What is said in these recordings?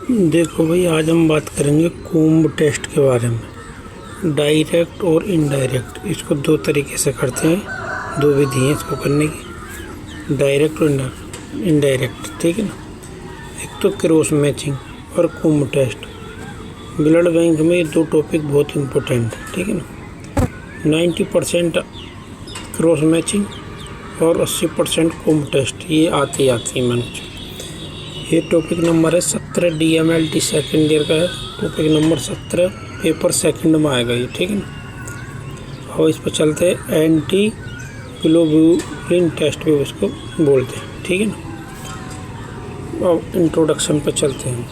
देखो भाई, आज हम बात करेंगे कूम्ब टेस्ट के बारे में। डायरेक्ट और इनडायरेक्ट, इसको दो तरीके से करते हैं, दो विधि हैं इसको करने की, डायरेक्ट और इनडायरेक्ट, ठीक है ना। एक तो क्रॉस मैचिंग और कूम्ब टेस्ट। ब्लड बैंक में ये दो टॉपिक बहुत इम्पोर्टेंट है, ठीक है ना। 90% क्रॉस मैचिंग और 80% कूम्ब टेस्ट, ये आती है मैंने। ये टॉपिक नंबर है 17, DMLT सेकेंड ईयर का है। टॉपिक नंबर 17 पेपर सेकंड में आएगा ये, ठीक है ना। और इस पर चलते हैं एंटी ग्लोबुलिन टेस्ट भी उसको बोलते हैं, ठीक है ना। अब इंट्रोडक्शन पर चलते हैं।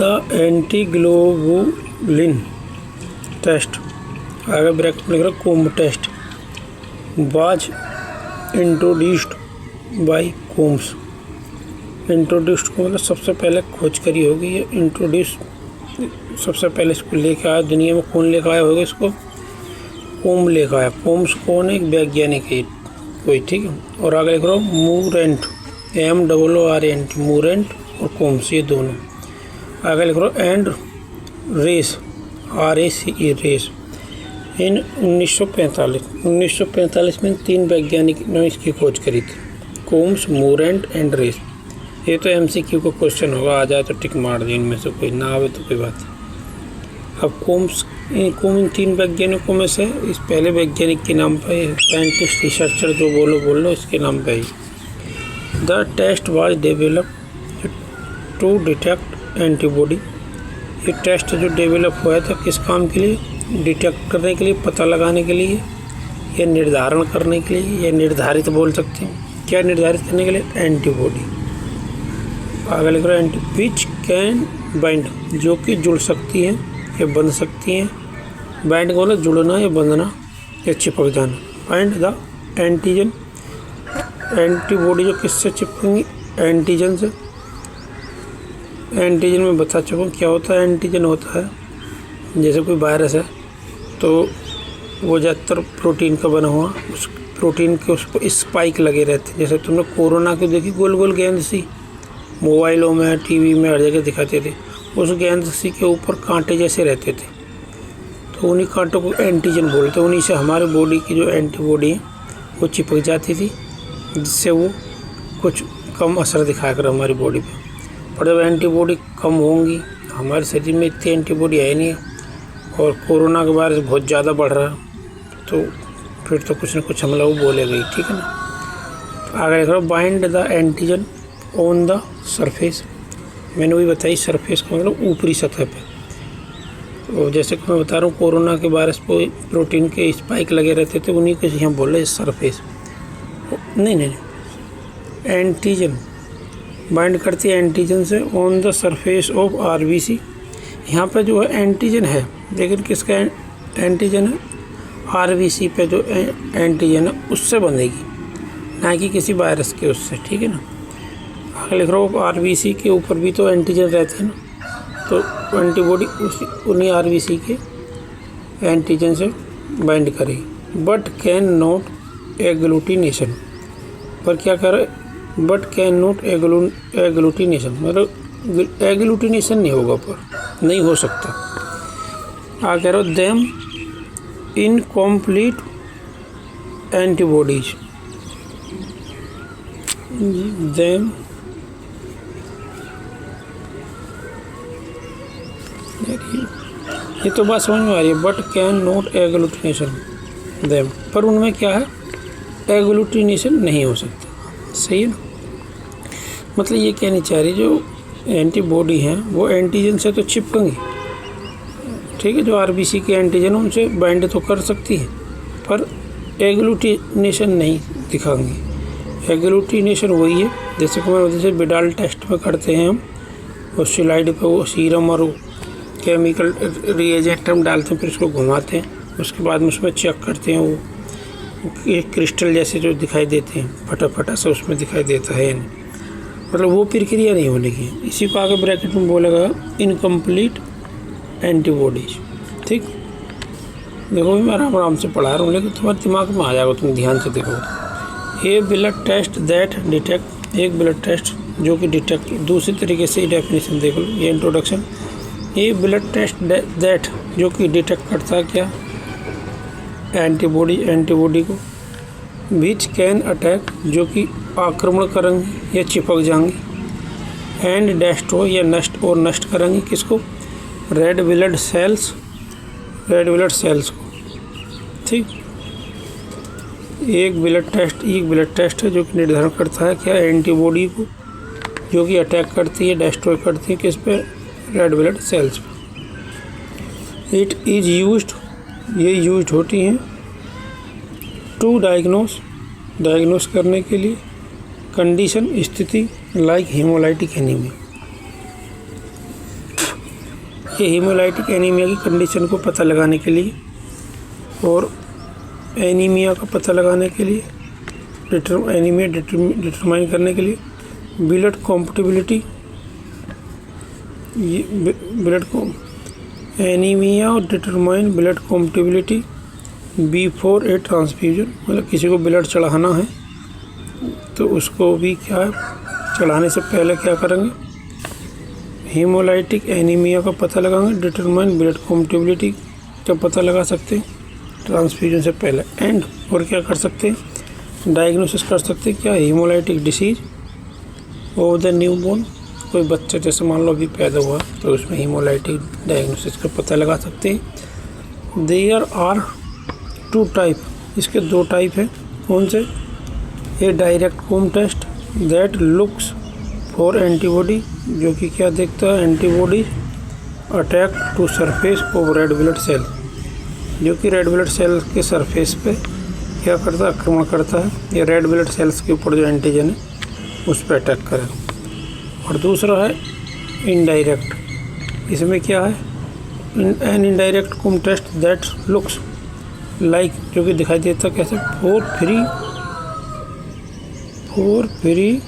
द एंटी ग्लोबुलिन टेस्ट आगे ब्रैकेट में लिख रहा Coomb test was introduced by Coombs. Introduced को मतलब सबसे पहले खोज करी होगी, ये इंट्रोड्यूस सबसे पहले इसको लेकर आया दुनिया में। कौन लेकर आया होगा इसको? कूम्ब लेकर आया। कूम्ब्स कौन है? एक वैज्ञानिक है कोई, ठीक है। और आगे लिख रहा हूँ मूरेंट, MOORENT, मूरेंट और कूम्ब्स, ये दोनों। आगे लिख रहा हूँ एंड रेस, RACE, रेस। इन 1945 में 3 वैज्ञानिक ने इसकी खोज करी थी, कूम्ब्स, मूरेंट एंड रेस। ये तो MCQ का क्वेश्चन होगा, आ जाए तो टिक मार दिए, इनमें से कोई ना आवे तो कोई बात नहीं। अब कूम्ब्स इन 3 वैज्ञानिकों में से इस पहले वैज्ञानिक के नाम पर, साइंटिस्ट रिसर्चर जो बोल लो इसके नाम पर ही। The test was developed to detect antibody. ये टेस्ट जो डेवलप हुआ था किस काम के लिए? डिटेक्ट करने के लिए, पता लगाने के लिए, या निर्धारण करने के लिए, या निर्धारित बोल सकते हैं। क्या निर्धारित करने के लिए? एंटीबॉडी। आगे लिख रहा है एंटी विच कैन बाइंड, जो कि जुड़ सकती हैं या बंध सकती हैं। बाइंड को मतलब जुड़ना या बंधना या चिपक जाना। बाइंड द एंटीजन, एंटीबॉडी जो किससे चिपकेंगी? एंटीजन से। एंटीजन में बता चुका हूँ क्या होता है। एंटीजन होता है जैसे कोई वायरस है तो वो ज़्यादातर प्रोटीन का बना हुआ, उस प्रोटीन के उस पर स्पाइक लगे रहते हैं। जैसे तुमने कोरोना की देखी, गोल गोल गेंद सी, मोबाइलों में, टीवी में, हर जगह दिखाते थे। उस गेंद सी के ऊपर कांटे जैसे रहते थे, तो उन्हीं कांटों को एंटीजन बोलते हैं। उन्हीं से हमारे बॉडी की जो एंटीबॉडी है वो चिपक जाती थी, जिससे वो कुछ कम असर दिखाया कर हमारी बॉडी पे। पर जब एंटीबॉडी कम होंगी, हमारे शरीर में इतनी एंटीबॉडी है नहीं है और कोरोना का वायरस बहुत ज़्यादा बढ़ रहा है, तो फिर तो कुछ न कुछ हमला वो बोलेगा ही, ठीक है ना। आगे लिख रहा bind the antigen on the surface. मैंने वही बताई, सरफेस का मतलब ऊपरी सतह पे। और जैसे कि मैं बता रहा हूँ कोरोना के वायरस पे प्रोटीन के स्पाइक लगे रहते थे, उन्हीं को यहाँ बोल रहे सरफेस। नहीं, एंटीजन बाइंड करती है एंटीजन से on the surface of RBC। यहाँ पे जो है एंटीजन है, लेकिन किसका एंटीजन है? RBC पे जो एंटीजन है उससे बंधेगी, ना कि किसी वायरस के उससे, ठीक है ना। आगे लिख रहा हूँ RBC के ऊपर भी तो एंटीजन रहते हैं ना, तो एंटीबॉडी उन्हीं RBC के एंटीजन से बाइंड करेगी। बट कैन नॉट एग्लूटिनेशन, पर क्या करे? बट कैन नॉट एग्लूटिनेशन, मतलब एग्लूटिनेशन नहीं होगा, पर नहीं हो सकता। आगे कह रहा हूँ देम इनकम्प्लीट एंटीबॉडीज, देम ये तो बात समझ में आ रही है। But can not agglutination them, पर उनमें क्या है? एग्लूटिनेशन नहीं हो सकता, सही है ना। मतलब ये कहनी चाह रही, जो एंटीबॉडी हैं वो एंटीजन से तो चिपकेंगी, ठीक है। जो RBC के एंटीजन उनसे बाइंड तो कर सकती है, पर एग्लूटिनेशन नहीं दिखाएंगी। एग्लूटिनेशन वही है जैसे कि मैं जैसे विडाल टेस्ट में करते हैं हम, उस स्लाइड पे वो सीरम और केमिकल रिएजेंट हम डालते हैं, फिर उसको घुमाते हैं, उसके बाद में उसमें चेक करते हैं, वो एक क्रिस्टल जैसे जो दिखाई देते हैं, फटा सा उसमें दिखाई देता है, मतलब वो प्रक्रिया नहीं होने की। इसी को आगे ब्रैकेट में बोलेगा इनकम्प्लीट एंटीबॉडीज, ठीक। देखो मैं आराम से पढ़ा रहा हूँ, लेकिन तुम्हारे दिमाग में आ जाएगा, तुम ध्यान से देखो। ए ब्लड टेस्ट दैट डिटेक्ट, एक ब्लड टेस्ट जो कि डिटेक्ट, दूसरी तरीके से डेफिनेशन देख लो, ये इंट्रोडक्शन। ये ब्लड टेस्ट दैट जो कि डिटेक्ट करता है क्या, एंटीबॉडी को, विच कैन अटैक जो कि आक्रमण करेंगे या चिपक जाएंगे, एंड डेस्ट्रॉय या नष्ट करेंगे किसको, रेड ब्लड सेल्स को। ठीक, एक ब्लड टेस्ट है जो कि निर्धारण करता है क्या, एंटीबॉडी को जो कि अटैक करती है, डेस्ट्रॉय करती है किस पे, रेड ब्लड सेल्स पे। इट इज़ यूज्ड, ये यूज्ड होती हैं टू डायग्नोस करने के लिए कंडीशन, स्थिति लाइक हीमोलाइटिक एनीमिया। ये हीमोलाइटिक एनीमिया की कंडीशन को पता लगाने के लिए और एनीमिया का पता लगाने के लिए, एनीमिया डिटरमाइन करने के लिए, ब्लड कॉम्पैटिबिलिटी, एनीमिया और determine blood compatibility before A transfusion, मतलब किसी को ब्लड चढ़ाना है तो उसको भी क्या है, चढ़ाने से पहले क्या करेंगे, हीमोलाइटिक एनीमिया का पता लगाएंगे, डिटरमाइन ब्लड कॉम्पैटिबिलिटी का पता लगा सकते हैं ट्रांसफ्यूजन से पहले, एंड और क्या कर सकते हैं, डायग्नोसिस कर सकते हैं क्या, haemolytic disease of the newborn, कोई बच्चा जैसे मान लो अभी पैदा हुआ तो उसमें हीमोलाइटिक डायग्नोसिस का पता लगा सकते हैं। देयर आर 2 टाइप, इसके 2 टाइप हैं, कौन से, a direct home test that looks for antibody जो कि क्या देखता है, antibody attack to surface of red blood cell, जो कि रेड ब्लड सेल के सरफेस पे क्या करता है, आक्रमण करता है, या रेड ब्लड सेल्स के ऊपर जो एंटीजन है उस पर अटैक करे। और दूसरा है इनडायरेक्ट, इसमें क्या है, an indirect home test that looks like, जो कि दिखाई देता कैसे, फोर फ्री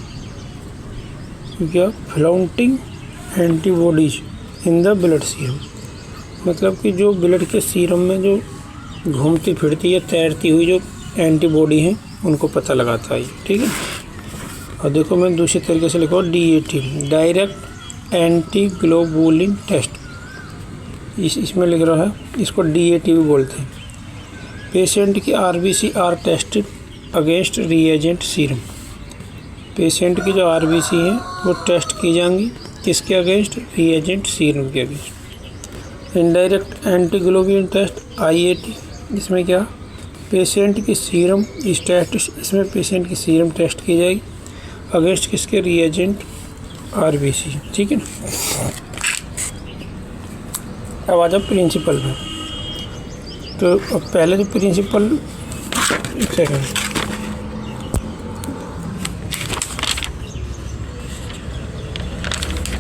क्या, floating antibodies in the blood serum, मतलब कि जो ब्लड के सीरम में जो घूमती फिरती या तैरती हुई जो एंटीबॉडी हैं उनको पता लगाता है। ठीक है, और देखो मैं दूसरे तरीके से लिखा DAT, डायरेक्ट एंटीग्लोबुलिन टेस्ट, इसमें लिख रहा है, इसको DAT भी बोलते हैं। पेशेंट की RBC are tested against reagent serum, patient की जो RBC हैं वो टेस्ट की जाएंगी किसके अगेंस्ट, रिएजेंट सीरम के against. Indirect antiglobulin test IAT, इसमें क्या, पेशेंट की सीरम स्टेटस, इसमें पेशेंट की सीरम टेस्ट की जाएगी अगेंस्ट किसके, रिएजेंट RBC। ठीक है ना। अब आ जाओ प्रिंसिपल में, तो अब पहले जो प्रिंसिपल, एक सेकंड,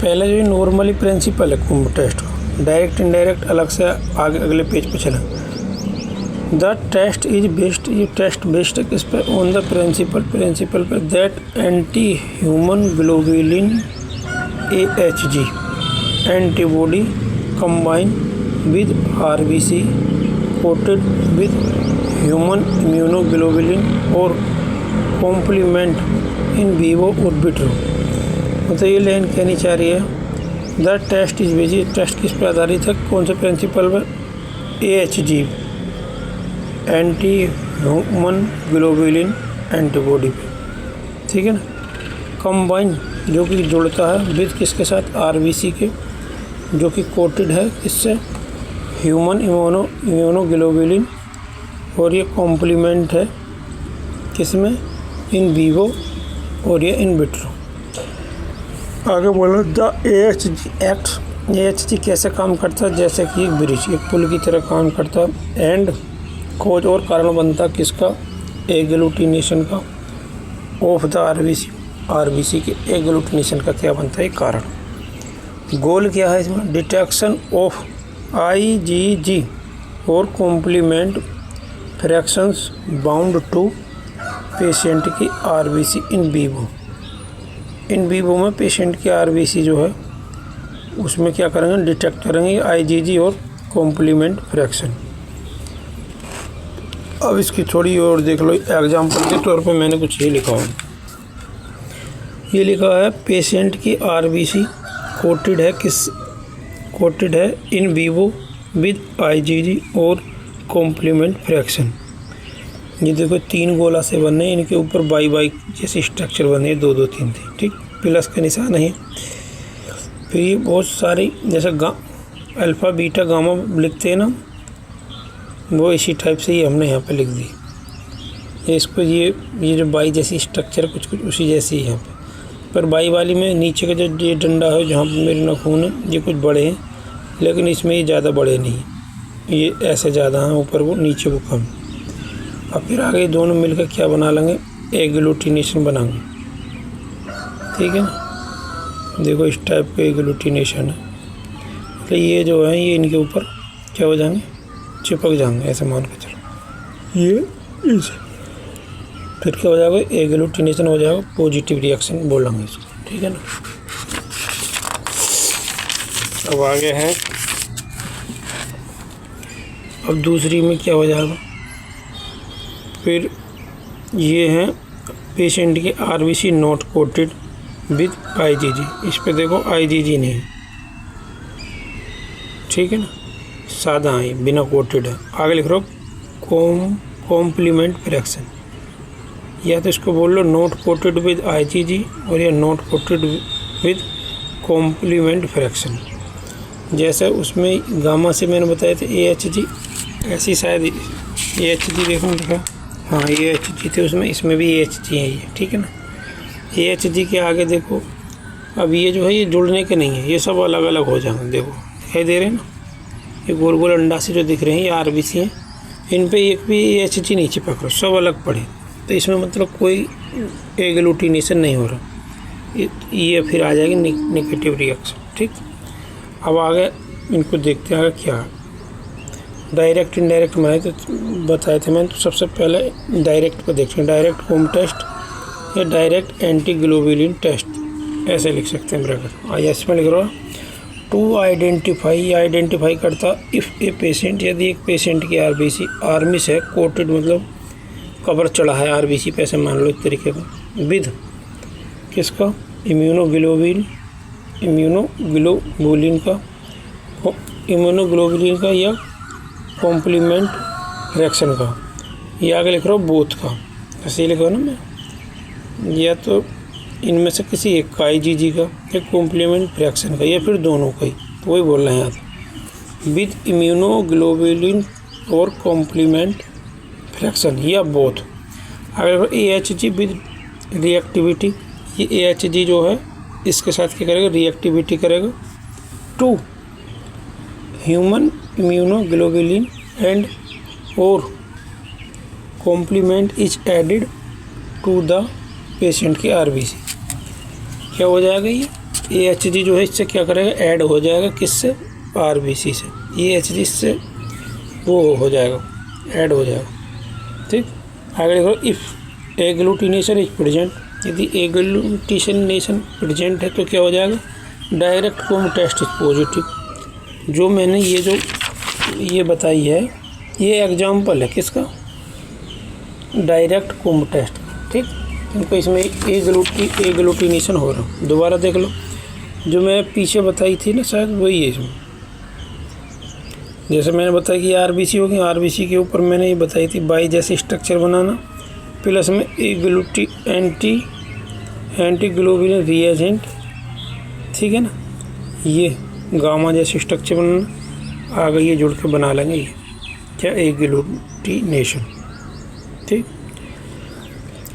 पहले जो नॉर्मली प्रिंसिपल है कुंभ टेस्ट, डायरेक्ट इनडायरेक्ट अलग से आगे अगले पेज पे चला। द टेस्ट इज बेस्ड, ये टेस्ट बेस्ड है किस पे, ऑन द प्रिंसिपल पे that anti human globulin AHG antibody combine with RBC coated with human immunoglobulin और कॉम्प्लीमेंट इन विवो और विट्रो। मतलब ये लाइन कहनी चाह रही है, the test is based, test किस पे आधारित है, कौन से प्रिंसिपल पर, AHG anti human globulin antibody पे। ठीक है ना, कंबाइन जो कि जुड़ता है विद किसके साथ, RBC के, जो कि कोटेड है इससे ह्यूमन इम्यूनोग्लोबुलिन, और ये कॉम्प्लीमेंट है किसमें, इन विवो और ये इन विट्रो। आगे बोलो, द AHG कैसे काम करता है, जैसे कि एक ब्रिज, एक पुल की तरह काम करता है, एंड खोज और कारण बनता किसका, एग्लूटिनेशन का, ऑफ द RBC के एग्लूटिनेशन का क्या बनता है, कारण। गोल क्या है इसमें, डिटेक्शन ऑफ IgG और complement fractions bound to patient की RBC इन विवो में पेशेंट की RBC जो है उसमें क्या करेंगे, डिटेक्ट करेंगे IgG और कॉम्प्लीमेंट फ्रैक्शन। अब इसकी थोड़ी और देख लो, एग्जाम्पल के तौर पे मैंने कुछ ये लिखा हूँ। ये लिखा है पेशेंट की आरबीसी कोटेड है इन वीवो विद आईजीजी और कॉम्प्लीमेंट फ्रैक्शन। ये देखो 3 गोला से बने हैं, इनके ऊपर बाई जैसे स्ट्रक्चर बने हैं, 2 2 3 3, ठीक, प्लस का निशान है। फिर ये बहुत सारी जैसे अल्फ़ा बीटा गामा लिखते हैं ना, वो इसी टाइप से ही हमने यहाँ पे लिख दी। इसको ये जो बाई जैसी स्ट्रक्चर कुछ उसी जैसी है यहाँ पे, पर बाई वाली में नीचे का जो ये डंडा है जहाँ पे मेरे नाखून है ये कुछ बड़े हैं, लेकिन इसमें ये ज़्यादा बड़े नहीं, ये ऐसे ज़्यादा हैं, ऊपर वो नीचे वो कम। अब फिर आगे दोनों मिलकर क्या बना लेंगे, एग्लूटिनेशन बनाएंगे, ठीक है ना। देखो इस टाइप का एग्लूटिनेशन है, तो ये जो है ये इनके ऊपर क्या हो जाएंगे, चिपक जाएंगे, ऐसे मान के चलो। ये इसे फिर क्या हो जाएगा, एग्लूटिनेशन हो जाएगा, पॉजिटिव रिएक्शन बोलेंगे इसको, ठीक है ना। अब आगे है, अब दूसरी में क्या हो जाएगा, फिर ये है पेशेंट की RBC not coated with IgG. इस पे देखो आईजीजी नहीं है, ठीक है ना, सादा है, बिना कोटेड है। आगे लिख रहा हूँ कॉम्प्लीमेंट फ्रैक्शन, या तो इसको बोल लो नॉट कोटेड विद आईजीजी और या not coated with complement fraction. जैसे उसमें गामा से मैंने बताया था AHG, ऐसी शायद AHG देखो लिखा, हाँ AHG थे उसमें, इसमें भी AHG है ये, ठीक है ना। AHG के आगे देखो, अब ये जो है ये जुड़ने के नहीं है, ये सब अलग अलग हो जाएंगे। देखो दिखाई दे रहे हैं ना, ये गोल गोल अंडा से जो दिख रहे हैं ये आरबीसी हैं, इन पे एक भी AHG नहीं चिपक रहा, सब अलग पड़े, तो इसमें मतलब कोई एग्लूटिनेशन नहीं हो रहा, ये फिर आ जाएगी नेगेटिव रिएक्शन, ठीक। अब आगे इनको देखते हैं क्या है। डायरेक्ट इनडायरेक्ट बनाए तो बताए थे मैंने, तो सबसे पहले डायरेक्ट को देखते हैं, डायरेक्ट होम टेस्ट या डायरेक्ट एंटीग्लोबुलिन टेस्ट, ऐसे लिख सकते हैं ब्रैकेट। IS में लिख रहा हूँ टू आइडेंटिफाई, आइडेंटिफाई करता इफ़ ए पेशेंट, यदि एक पेशेंट की आरबीसी आर्मिस है, कोटेड मतलब कवर चढ़ा है आरबीसी पे, ऐसे मान लो एक तरीके का, विद किसका, इम्यूनोग्लोबुलिन का या कॉम्प्लीमेंट फ्रैक्शन का, या आगे लिख रहा हूँ बोथ का, ऐसे ही लिखा ना मैं, या तो इनमें से किसी एक का IgG का या कॉम्प्लीमेंट फ्रैक्शन का, या फिर दोनों का ही, तो वही बोल रहे हैं यहाँ विद इम्यूनोग्लोबुलिन और कॉम्प्लीमेंट फ्रैक्शन या बोथ। अगर AHG विद रिएक्टिविटी, ये AHG जो है इसके साथ क्या करेगा, रिएक्टिविटी करेगा टू ह्यूमन इम्यूनोग्लोबुलिन एंड और complement is added to the patient की आरबीसी। क्या हो जाएगा, ये AHG जो है इससे क्या करेगा, ऐड हो जाएगा, किससे, आरबीसी से, AHG से वो हो जाएगा, ऐड हो जाएगा, ठीक। आगे देखो, इफ़ एग्लूटिनेशन इज प्रेजेंट, यदि एग्लूटिनेशन प्रेजेंट है तो क्या हो जाएगा, direct home test is positive. जो मैंने ये बताई है, ये एग्जाम्पल है किसका, डायरेक्ट कोम टेस्ट, ठीक। इनको इसमें एग्लूटिनेशन हो रहा, दोबारा देख लो, जो मैं पीछे बताई थी ना शायद वही है इसमें। जैसे मैंने बताया कि आरबीसी होगी, आरबीसी के ऊपर मैंने ये बताई थी बाई जैसे स्ट्रक्चर बनाना, प्लस में एंटीग्लोबुलिन रिएजेंट, ठीक है ना, ये गामा जैसे स्ट्रक्चर बनाना, आगे ये जुड़ के बना लेंगे ये क्या, एग्लूटिनेशन, ठीक।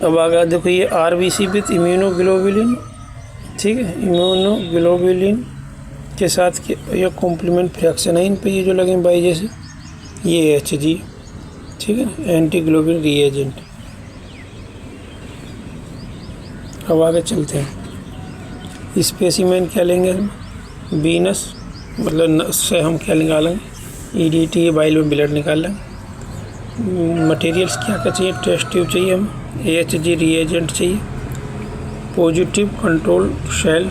अब आगे देखो, ये आरबीसी विद इम्यूनोग्लोबुलिन, ठीक है, इम्यूनोग्लोबुलिन के साथ ये कॉम्प्लीमेंट फ्रैक्शन है, इन पे ये जो लगे बाई जैसे, ये AHG, ठीक है, एंटीग्लोबुलिन रिएजेंट। अब आगे चलते हैं, स्पेसिमेन क्या लेंगे हम, वीनस मतलब नस से हम क्या निकालेंगे, EDT बाइल में ब्लड निकाल लेंगे। मटेरियल्स क्या क्या चाहिए, टेस्ट ट्यूब चाहिए हम, AHG रिएजेंट चाहिए, पॉजिटिव कंट्रोल शेल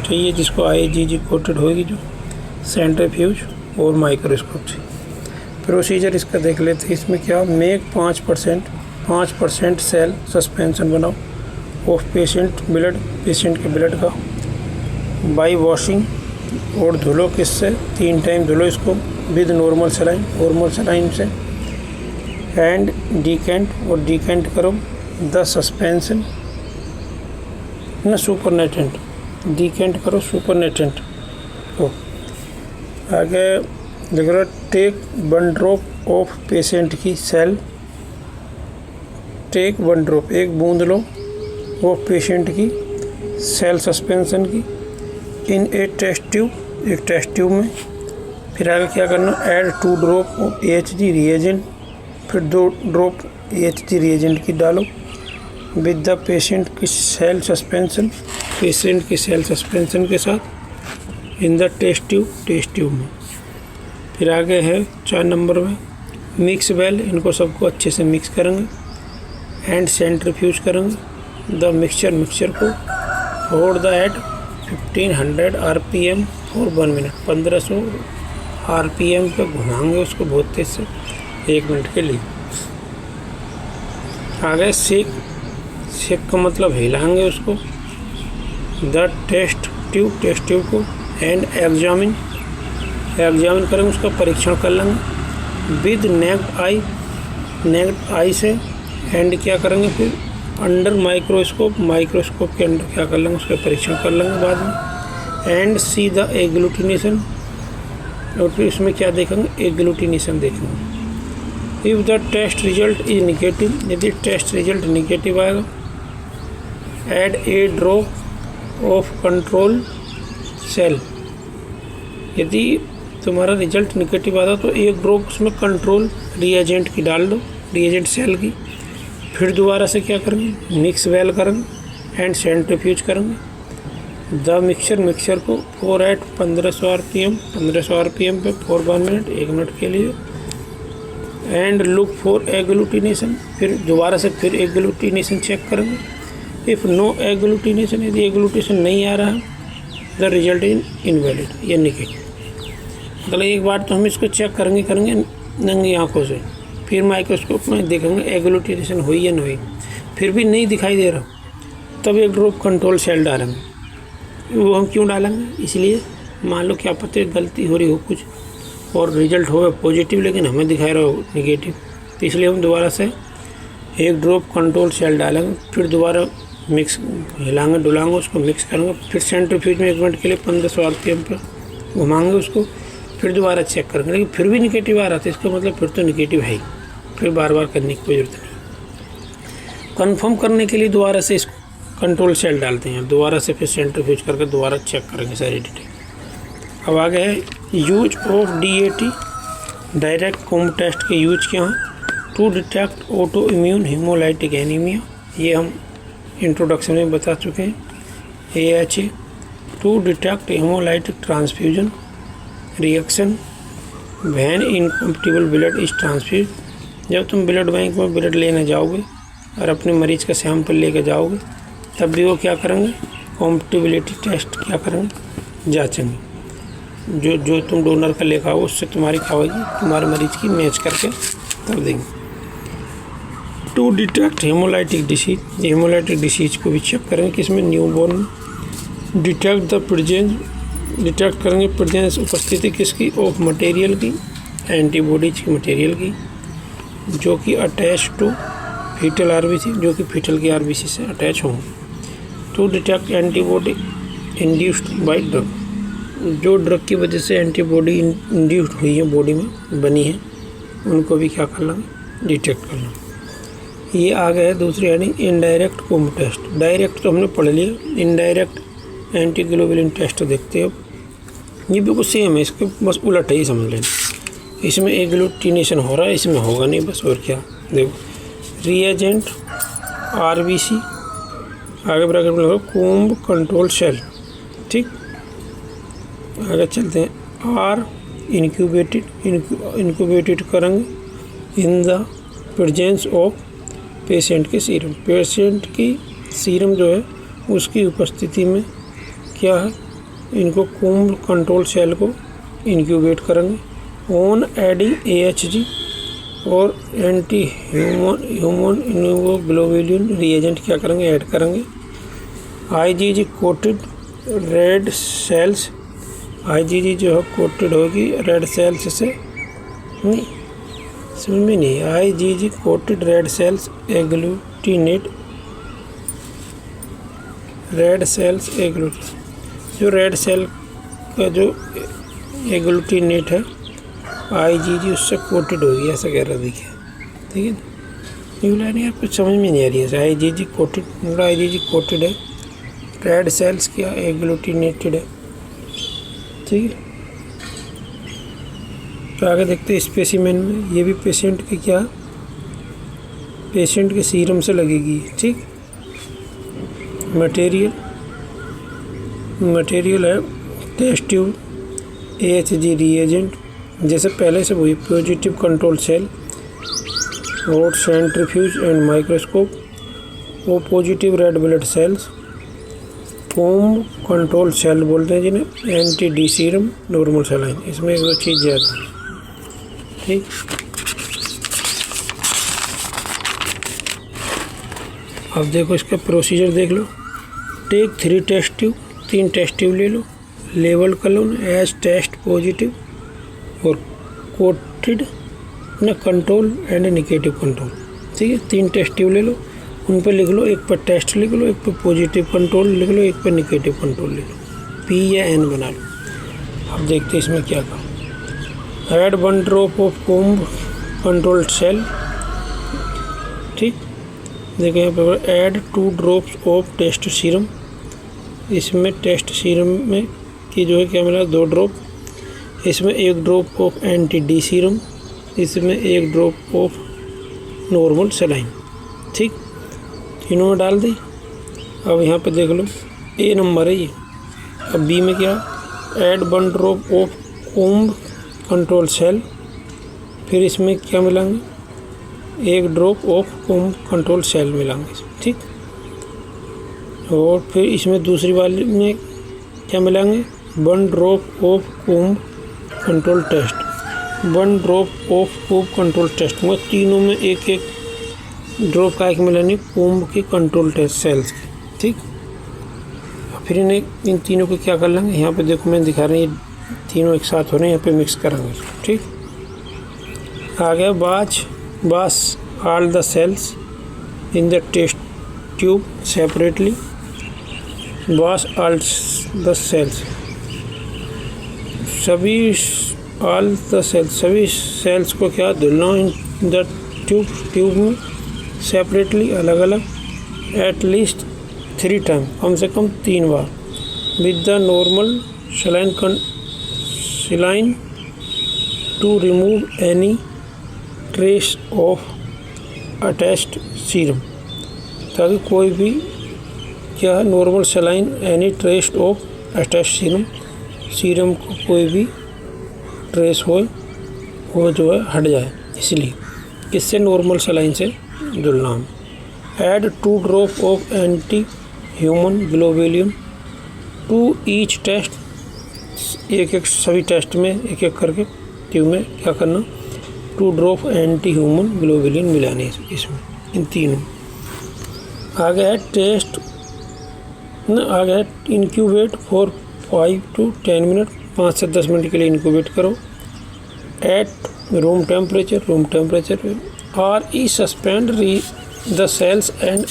चाहिए जिसको IgG कोटेड होगी, जो सेंट्रीफ्यूज और माइक्रोस्कोप चाहिए। प्रोसीजर इसका देख लेते हैं, इसमें क्या, मेक 5% सेल सस्पेंशन बनाओ ऑफ पेशेंट ब्लड, पेशेंट के ब्लड का, बाई वॉशिंग, और धुलो किससे, 3 टाइम धुलो इसको, विद नॉर्मल सलाइन से, एंड डिकेंट, और डिकेंट करो द सस्पेंशन ना सुपरनेटेंट, डिकेंट करो सुपरनेटेंट को। आगे लिख रहा टेक 1 ड्रॉप ऑफ पेशेंट की सेल, टेक 1 ड्रॉप, 1 बूंद लो, ऑफ पेशेंट की सेल सस्पेंशन की, इन ए टेस्ट ट्यूब, एक टेस्ट ट्यूब में। फिर आगे क्या करना, add 2 drop of AHG reagent, फिर 2 ड्रॉप AHG रिएजेंट की डालो, विद द पेशेंट की सेल सस्पेंशन, पेशेंट की सेल सस्पेंशन के साथ, इन द टेस्ट ट्यूब में। फिर आगे है 4 नंबर में, मिक्स वेल, इनको सबको अच्छे से मिक्स करेंगे, एंड सेंट्रीफ्यूज करेंगे द मिक्सचर को, for the at 1500 RPM for 1 minute, 1500 RPM पे घुमाएंगे उसको बहुत तेज से 1 मिनट के लिए। आगे शेक का मतलब हिलाएंगे उसको, द टेस्ट ट्यूब को, एंड एग्जामिन करेंगे, उसका परीक्षण कर लेंगे, विद नेक्ड आई से, एंड क्या करेंगे फिर अंडर माइक्रोस्कोप के अंदर क्या कर लेंगे, उसका परीक्षण कर लेंगे बाद में, एंड सी द एग्लूटिनेशन, और फिर इसमें क्या देखेंगे, एग्लूटिनेशन देखेंगे। If the test result is negative, यदि टेस्ट रिजल्ट निगेटिव आएगा, add a drop of control cell, यदि तुम्हारा रिजल्ट निगेटिव आता तो 1 ड्रॉप उसमें कंट्रोल रिएजेंट की डाल दो, रिएजेंट सेल की। फिर दोबारा से क्या करेंगे, मिक्स वेल करेंगे एंड सेंट्रीफ्यूज करेंगे द मिक्सचर को, 4 at 1500 RPM पे फॉर 1 मिनट, 1 मिनट के लिए, एंड लुक फॉर एग्लूटिनेशन, फिर दोबारा से फिर एग्लूटिनेशन चेक करेंगे। इफ़ नो एग्लूटिनेशन, यदि एग्लूटिनेशन नहीं आ रहा है, द रिजल्ट इज इनवैलिड, ये निगेटिव। मतलब एक बार तो हम इसको चेक करेंगे नंगी आंखों से, फिर माइक्रोस्कोप में देखेंगे एग्लूटिनेशन हुई या नहीं, फिर भी नहीं दिखाई दे रहा, तब 1 ड्रॉप कंट्रोल सेल डालेंगे। वो हम क्यों डालेंगे, इसलिए मान लो क्या पता गलती हो रही हो कुछ और रिजल्ट हो पॉजिटिव, लेकिन हमें दिखाई रहा हो निगेटिव, तो इसलिए हम दोबारा से 1 ड्रॉप कंट्रोल सेल डालेंगे, फिर दोबारा मिक्स हिलाएंगे डुलाएंगे, उसको मिक्स करेंगे, फिर सेंट्रीफ्यूज में 1 मिनट के लिए 1500 RPM पर घुमाएंगे उसको, फिर दोबारा चेक करेंगे, लेकिन फिर भी निगेटिव आ रहा था, इसका मतलब फिर तो निगेटिव है ही, फिर बार बार करने की कोई ज़रूरत नहीं। कंफर्म करने के लिए दोबारा से इसको कंट्रोल सेल डालते हैं, दोबारा से फिर सेंट्रीफ्यूज करके दोबारा चेक करेंगे सारी डिटेल। अब आगे है use of DAT, direct Coombs test के यूज क्या हैं, to detect autoimmune hemolytic anemia, ये हम इंट्रोडक्शन में बता चुके हैं। AHA, to detect hemolytic transfusion reaction when incompatible blood is transfuse, जब तुम ब्लड बैंक में ब्लड लेने जाओगे और अपने मरीज का सैंपल लेके जाओगे, तब भी वो क्या करेंगे, कॉम्पैटिबिलिटी टेस्ट क्या करेंगे, जांचेंगे, जो तुम डोनर का लेकर आओ उससे तुम्हारी क्या होगी, तुम्हारे मरीज की मैच करके तब देंगे। To detect hemolytic disease, hemolytic disease को भी चेक करेंगे किसमें, newborn. Detect the presence, detect करेंगे प्रेजेंस उपस्थिति किसकी, ऑफ मटेरियल की, एंटीबॉडीज की मटेरियल की, जो कि अटैच टू फीटल RBC, जो कि फीटल की RBC से अटैच होंगे। To detect antibody induced by drug, जो ड्रग की वजह से एंटीबॉडी इंड्यूस्ड हुई है, बॉडी में बनी है, उनको भी क्या कर लेंगे, डिटेक्ट कर लेंगे। ये आ गया है दूसरी heading, indirect Coombs test. Direct तो हमने पढ़ लिया, इनडायरेक्ट एंटीग्लोबुलिन टेस्ट देखते हो, ये बिल्कुल सेम है, इसके बस उलट ही समझ लेना। इसमें एग्लूटिनेशन हो रहा है, इसमें होगा नहीं, बस और क्या। देखो रिएजेंट RBC, आगे ब्रैकेट में कोम्ब कंट्रोल सेल, ठीक। आगे चलते हैं, आर इनक्यूबेटेड करेंगे in the presence of patient के सीरम, पेशेंट की सीरम जो है उसकी उपस्थिति में क्या है, इनको कोम्ब कंट्रोल सेल को इनक्यूबेट करेंगे। ऑन एडिंग AHG और एंटी ह्यूमन इम्यूनोग्लोबुलिन रिएजेंट क्या करेंगे, ऐड करेंगे IgG coated red sales, IgG जो है कोटेड होगी रेड सेल्स से, नहीं समझ में नहीं, IgG coated red cells agglutinate, red cells agglutinate, जो रेड सेल का जो एग्लूटिनेट है IgG उससे कोटेड होगी, ऐसा कह रहा देखिए, ठीक है। ये लाइन यार कुछ समझ में नहीं आ रही है। IgG कोटेड, IgG कोटेड है, रेड सेल्स क्या एग्लूटिनेटेड है, ठीक है। तो आगे देखते हैं स्पेसिमेन में, ये भी पेशेंट के क्या, पेशेंट के सीरम से लगेगी, ठीक। मटेरियल है टेस्ट ट्यूब, AHG रिएजेंट, जैसे पहले से वही पॉजिटिव कंट्रोल सेल और सेंट्रीफ्यूज एंड माइक्रोस्कोप, वो पॉजिटिव रेड ब्लड सेल्स, फोम कंट्रोल सेल बोलते हैं जिन्हें, एंटी-डी सीरम, नॉर्मल सेलाइन, इसमें एक दो चीज़ ज़्यादा, ठीक। अब देखो इसका प्रोसीजर देख लो। Take 3 test tube, 3 test tube ले लो, लेवल कर लो एज टेस्ट पॉजिटिव और कोटेड न कंट्रोल एंड नेगेटिव कंट्रोल, ठीक है। 3 टेस्ट ट्यूब ले लो, उन पर लिख लो, एक पर टेस्ट लिख लो, एक पर पॉजिटिव कंट्रोल लिख लो, एक पर नेगेटिव कंट्रोल लिख लो, P या N बना लो। अब देखते हैं इसमें क्या कहा। Add 1 drop of Coombs control cell, ठीक। देखिए यहाँ पर add 2 drops of test serum, इसमें टेस्ट सीरम में की जो है क्या मिला 2 ड्रॉप, इसमें 1 ड्रॉप ऑफ एंटी-डी सीरम, इसमें 1 ड्रॉप ऑफ नॉर्मल सेलाइन, ठीक। तीनों में डाल दी। अब यहाँ पे देख लो A नंबर है ये। अब B में क्या, add 1 drop of Coombs control cell, फिर इसमें क्या मिलाएंगे 1 drop of Coombs control cell मिलाएंगे, ठीक। और फिर इसमें दूसरी वाली में क्या मिलाएंगे 1 drop of Coombs control test, 1 drop of Coombs control test, मतलब तीनों में 1-1 ड्रॉप का एक मिलानी कोम्ब की कंट्रोल टेस्ट सेल्स की, ठीक। फिर इन तीनों को क्या कर लेंगे, यहाँ पे देखो मैं दिखा रही हूँ तीनों एक साथ हो रहे हैं, यहाँ पे मिक्स करेंगे, ठीक। आ गया wash all the cells in the test tube separately, wash all the cells, सभी सेल्स को क्या धुलना इन द ट्यूब में सेपरेटली, अलग अलग, एट लीस्ट 3 टाइम, कम से कम 3 बार, with the normal saline to remove any trace of attached serum, ताकि कोई भी क्या है normal saline any trace of attached serum को कोई भी ट्रेस हो वो जो है हट जाए, इसलिए इससे नॉर्मल सेलाइन से धुलना। Add 2 drop of anti human globulin to each test, एक सभी टेस्ट में एक करके ट्यूब में क्या करना 2 ड्रॉप एंटी ह्यूमन ग्लोबुलिन मिलाने इसमें, इन तीनों। आगे है टेस्ट आगे है इंक्यूबेट फॉर 5 to 10 मिनट, 5 से 10 मिनट के लिए इंक्यूबेट करो एट रूम टेम्परेचर और suspend the cells and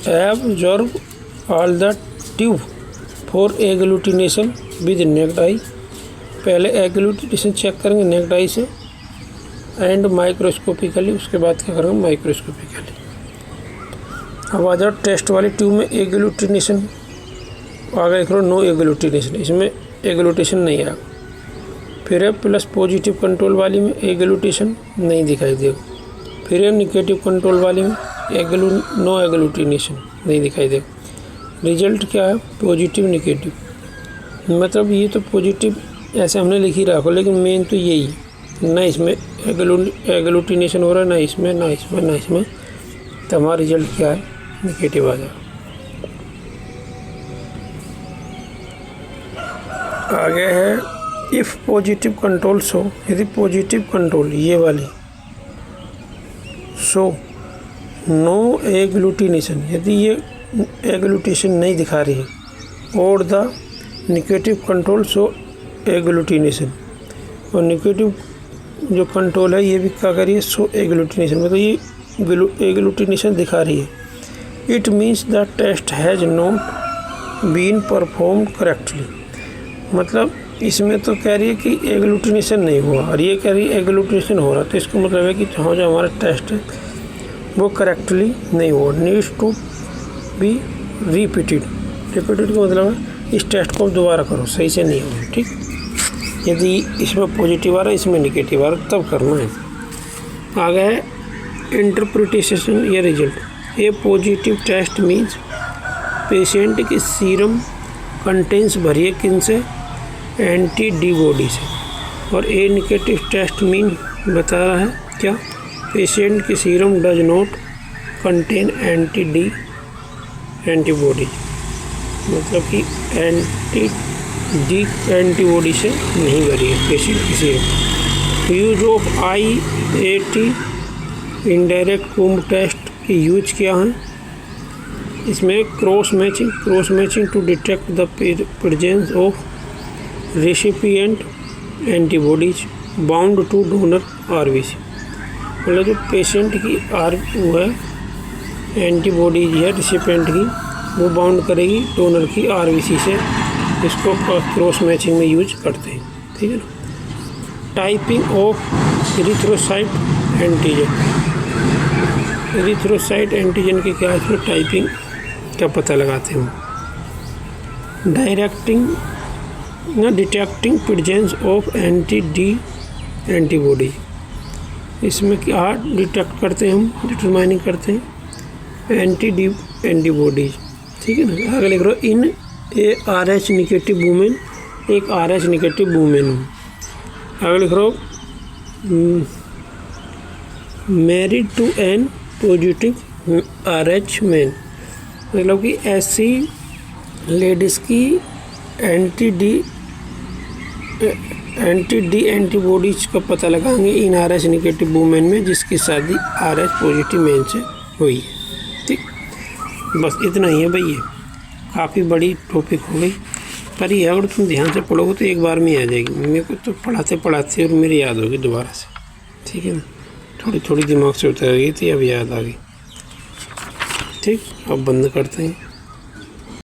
absorb all the tube for agglutination with naked eye, पहले एग्लूटिनेशन चेक करेंगे नेक्ड आई से एंड माइक्रोस्कोपिकली, उसके बाद क्या करेंगे माइक्रोस्कोपिकली। अब आ जाओ टेस्ट वाली ट्यूब में एग्लूटिनेशन, आगे देख लो नो एग्लूटिनेशन, इसमें एग्लूटेशन नहीं आएगा। फिर है प्लस पॉजिटिव कंट्रोल वाली में एग्लूटेशन नहीं दिखाई देगा, फिर है निगेटिव कंट्रोल वाली में नो एग्लूटिनेशन नहीं दिखाई देगा। रिजल्ट क्या है पॉजिटिव निगेटिव, मतलब ये तो पॉजिटिव ऐसे हमने लिख ही रखो, लेकिन मेन तो यही ना इसमें एग्लूटिनेशन हो रहा है, ना इसमें, तो हमारा रिजल्ट क्या है निगेटिव आ जाएगा। आगे है इफ़ पॉजिटिव कंट्रोल शो, यदि पॉजिटिव कंट्रोल ये वाली शो नो एग्लूटिनेशन, यदि ये एग्लूटेशन नहीं दिखा रही है, और the negative control show agglutination, और निगेटिव जो कंट्रोल है ये भी क्या कर रही है, शो एग्लूटिनेशन, मतलब ये एग्लूटिनेशन दिखा रही है। It means the test has not been perform correctly, मतलब इसमें तो कह रही है कि एग्लूटिनेशन नहीं हुआ और ये कह रही है एग्लूटिनेशन हो रहा, तो इसका मतलब है कि हाँ जो हमारा टेस्ट है वो करेक्टली नहीं हुआ। Needs to be repeated, repeated का मतलब है इस टेस्ट को दोबारा करो, सही से नहीं हुआ, ठीक। यदि इसमें पॉजिटिव आ रहा है, इसमें निगेटिव आ रहा है, तब करना है। आगे है इंटरप्रिटेशन या रिजल्ट। ए पॉजिटिव टेस्ट मीन्स पेशेंट की सीरम कंटेंस भरिए किन से, एंटी डी बॉडी से, और ए निगेटिव टेस्ट मीन बता रहा है क्या, पेशेंट की serum does not contain anti D antibody, मतलब कि एंटी डी एंटीबॉडी से नहीं भरी है पेशेंट की serum. Use of IAT indirect Coomb test की यूज क्या है, इसमें cross matching to detect the presence of recipient antibodies bound to donor RBC, मतलब जो पेशेंट की वो है एंटीबॉडीज है रेसिपिएंट की, वो बाउंड करेगी डोनर की RBC से, इसको क्रॉस मैचिंग में यूज करते हैं, ठीक है ना। Typing of erythrocyte antigen, erythrocyte antigen के क्या इसमें टाइपिंग का पता लगाते हैं। Detecting presence of anti D antibody, इसमें क्या डिटेक्ट करते हैं हम, डिटरमाइनिंग करते हैं एंटी डी एंटीबॉडीज, ठीक है ना। आगे लिख रहा हूँ in a RH negative women, एक RH निगेटिव वुमेन हूँ। आगे लिख रहा हूँ married to an positive RH man, मतलब कि ऐसी लेडीज़ की एंटी डी एंटीबॉडीज का पता लगाएंगे इन RH निगेटिव वुमेन में जिसकी शादी RH पॉजिटिव मैन से हुई है, ठीक। बस इतना ही है भाई, ये काफ़ी बड़ी टॉपिक हो गई, पर ये अगर तुम ध्यान से पढ़ोगे तो एक बार में आ जाएगी। मेरे को तो पढ़ाते और मेरी याद होगी दोबारा से, ठीक है ना। थोड़ी दिमाग से उतर गई थी, अब याद आ गई, ठीक। अब बंद करते हैं।